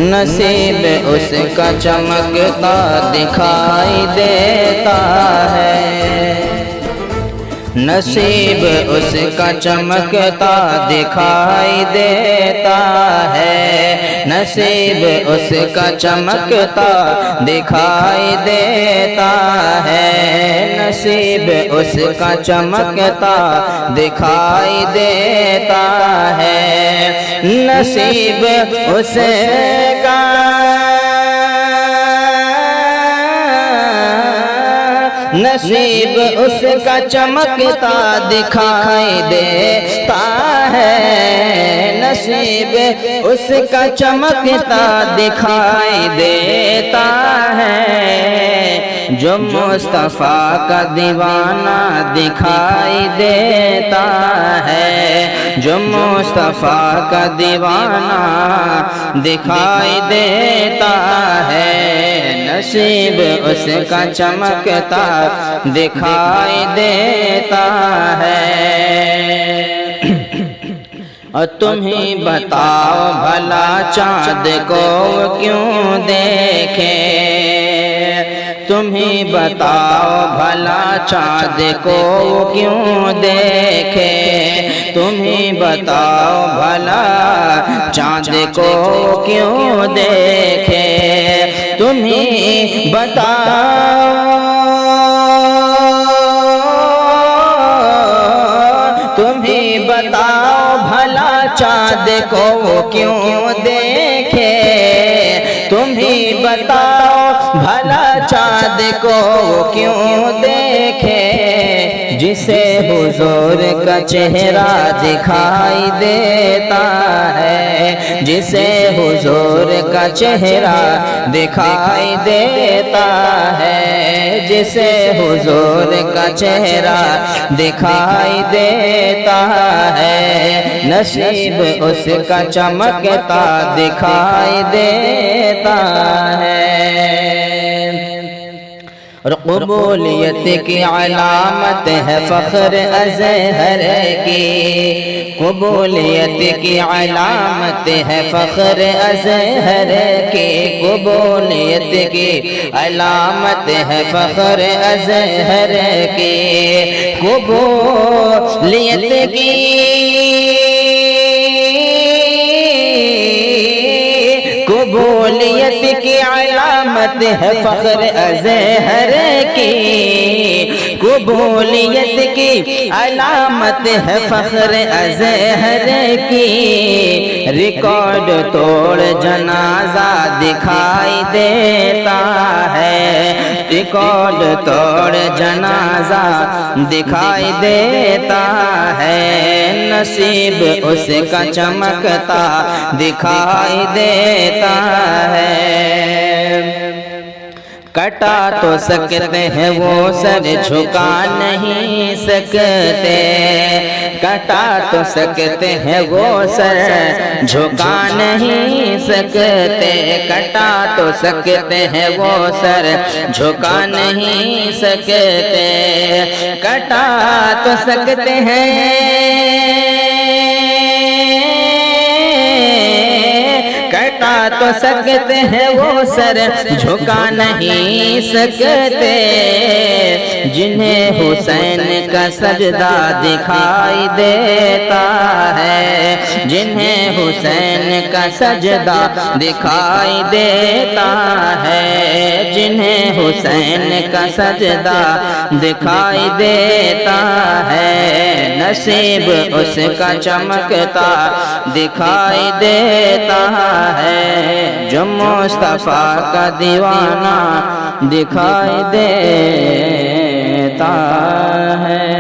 نصیب اس کا چمکتا دکھائی دیتا ہے، نصیب اس کا چمکتا دکھائی دیتا ہے، نصیب اس کا چمکتا دکھائی دیتا ہے، نصیب اس کا چمکتا دکھائی دیتا ہے، نصیب اس کا نصیب اس کا چمکتا دکھائی دیتا ہے، نصیب اس کا چمکتا دکھائی دیتا ہے، جو مصطفیٰ کا دیوانہ دکھائی دیتا ہے، جو مصطفیٰ کا دیوانہ دکھائی دیتا ہے، نصیب اس کا چمکتا دکھائی دیتا ہے۔ اور تم ہی بتاؤ بھلا چاند کو کیوں دیکھے، تم ہی بتاؤ بھلا چاند کو کیوں دیکھے، تم ہی بتاؤ بھلا چاند کو کیوں دیکھے، تم ہی بتاؤ، تم ہی بتاؤ بھلا چاند کو کیوں دیکھے، تم ہی بتاؤ بھلا چاند کو کیوں دیکھے، جسے حضور کا چہرہ دکھائی دیتا ہے، جسے حضور کا چہرہ دکھائی دیتا ہے، جسے حضور کا چہرہ دکھائی دیتا ہے، نصیب اس کا چمکتا دکھائی دیتا ہے۔ اور قبولیت کی علامت ہے فخر ازہر کی، قبولیت کی علامت ہے فخر ازہر کی، قبولیت کی علامت ہے فخر ازہر کی، قبولیت کی قبولیت کی علامت ہے فخر ازہر کی، قبولیت کی علامت ہے فخر ازہر کی، ریکارڈ توڑ جنازہ دکھائی دیتا ہے، ریکارڈ توڑ جنازہ دکھائی دیتا ہے، نصیب اس کا چمکتا دکھائی دیتا ہے۔ کٹا تو سکتے ہیں وہ سر جھکا نہیں سکتے، کٹا تو سکتے ہیں وہ سر جھکا نہیں سکتے، کٹا تو سکتے ہیں وہ سر جھکا نہیں سکتے، کٹا تو سکتے ہیں، کٹا تو سکتے ہیں وہ سر جھکا نہیں سکتے، جنہیں حسین کا سجدہ دکھائی دیتا ہے، جنہیں حسین کا سجدہ دکھائی دیتا ہے، جنہیں حسین کا سجدہ دکھائی دیتا ہے، نصیب اس کا چمکتا دکھائی دیتا ہے، جو مصطفیٰ کا دیوانہ دکھائی دیتا ہے۔